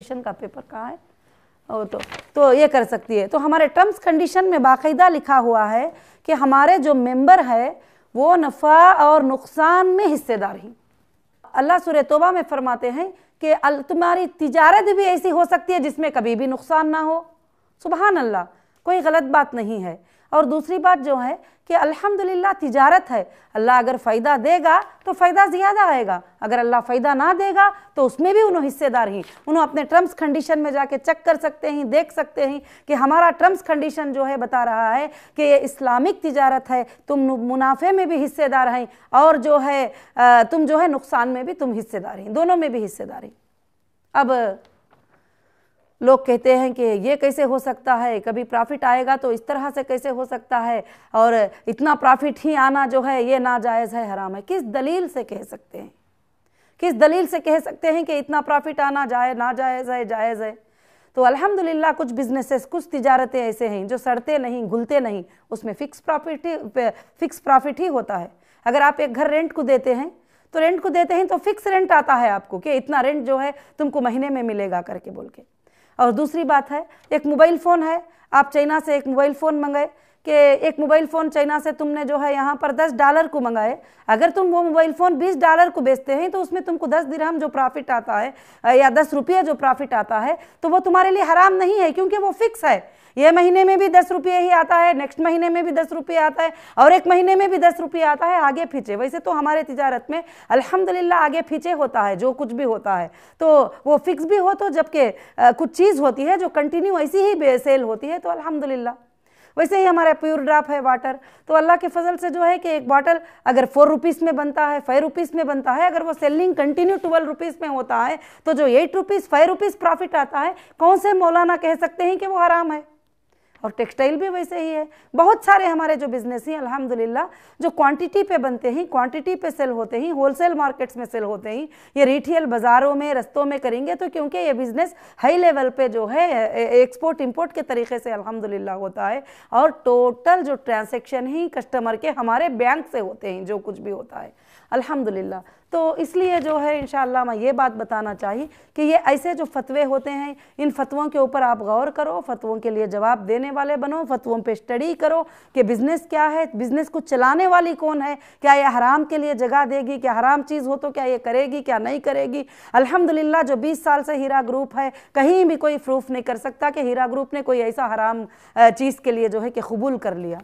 Condition का paper कहाँ है, तो ये कर सकती है। तो हमारे टर्म्स कंडीशन में बाकायदा लिखा हुआ है कि हमारे जो मेंबर है वो नफ़ा और नुकसान में हिस्सेदार हैं। अल्लाह सूरह तौबा में फरमाते हैं कि तुम्हारी तिजारत भी ऐसी हो सकती है जिसमें कभी भी नुकसान ना हो। सुबहान अल्लाह, कोई गलत बात नहीं है। और दूसरी बात जो है कि अल्हम्दुलिल्लाह तिजारत है, अल्लाह अगर फ़ायदा देगा तो फ़ायदा ज़्यादा आएगा, अगर अल्लाह फ़ायदा ना देगा तो उसमें भी उन्होंने हिस्सेदार ही। उन्होंने अपने टर्म्स कंडीशन में जाके चेक कर सकते हैं, देख सकते हैं कि हमारा टर्म्स कंडीशन जो है बता रहा है कि ये इस्लामिक तिजारत है, तुम मुनाफे में भी हिस्सेदार हैं और जो है तुम जो है नुकसान में भी तुम हिस्सेदार हैं, दोनों में भी हिस्सेदार हैं। अब लोग कहते हैं कि ये कैसे हो सकता है, कभी प्रॉफिट आएगा तो इस तरह से कैसे हो सकता है, और इतना प्रॉफिट ही आना जो है ये नाजायज़ है, हराम है। किस दलील से कह सकते हैं, किस दलील से कह सकते हैं कि इतना प्रॉफिट आना नाजायज़ है, जायज़ है? तो अल्हम्दुलिल्लाह कुछ बिजनेसेस, कुछ तिजारतें ऐसे हैं जो सड़ते नहीं, घुलते नहीं, उसमें फिक्स प्रॉफिट ही होता है। अगर आप एक घर रेंट को देते हैं तो रेंट को देते हैं तो फिक्स रेंट आता है आपको कि इतना रेंट जो है तुमको महीने में मिलेगा करके बोल के। और दूसरी बात है, एक मोबाइल फ़ोन है, आप चाइना से एक मोबाइल फ़ोन मंगाए कि एक मोबाइल फ़ोन चाइना से तुमने जो है यहाँ पर $10 को मंगाए, अगर तुम वो मोबाइल फ़ोन $20 को बेचते हैं तो उसमें तुमको 10 दिरहम जो प्रॉफिट आता है या 10 रुपये जो प्रॉफिट आता है तो वो तुम्हारे लिए हराम नहीं है, क्योंकि वो फिक्स है। ये महीने में भी 10 रुपये ही आता है, नेक्स्ट महीने में भी 10 रुपये आता है, और एक महीने में भी 10 रुपये आता है, आगे पीछे। वैसे तो हमारे तिजारत में अल्हम्दुलिल्लाह आगे पीछे होता है, जो कुछ भी होता है तो वो फिक्स भी हो, तो जबकि कुछ चीज़ होती है जो कंटिन्यू ऐसी ही सेल होती है, तो अल्हम्दुलिल्लाह। वैसे ही हमारा प्योर ड्रॉप है वाटर, तो अल्लाह के फजल से जो है कि एक बॉटल अगर 4 रुपीज़ में बनता है, 5 रुपीज़ में बनता है, अगर वो सेलिंग कंटिन्यू 12 रुपीज़ में होता है तो जो 8 रुपीज़ 5 रुपीज़ प्रॉफिट आता है, कौन से मौलाना कह सकते हैं कि वो हराम है? और टेक्सटाइल भी वैसे ही है। बहुत सारे हमारे जो बिजनेस हैं अल्हम्दुलिल्लाह जो क्वांटिटी पे बनते हैं, क्वांटिटी पे सेल होते हैं, होलसेल मार्केट्स में सेल होते हैं, ये रिटेल बाज़ारों में, रस्तों में करेंगे तो क्योंकि ये बिज़नेस हाई लेवल पे जो है एक्सपोर्ट इंपोर्ट के तरीके से अल्हम्दुलिल्लाह होता है, और टोटल जो ट्रांसैक्शन ही कस्टमर के हमारे बैंक से होते हैं, जो कुछ भी होता है अल्हम्दुलिल्लाह। तो इसलिए जो है इंशाअल्लाह मैं ये बात बताना चाहिए कि ये ऐसे जो फतवे होते हैं, इन फतवों के ऊपर आप गौर करो, फतवों के लिए जवाब देने वाले बनो, फतवों पे स्टडी करो कि बिज़नेस क्या है, बिज़नेस को चलाने वाली कौन है, क्या ये हराम के लिए जगह देगी, क्या हराम चीज़ हो तो क्या ये करेगी, क्या नहीं करेगी। अल्हम्दुलिल्लाह जो 20 साल से हीरा ग्रुप है, कहीं भी कोई प्रूफ नहीं कर सकता कि हीरा ग्रुप ने कोई ऐसा हराम चीज़ के लिए जो है कि कबूल कर लिया।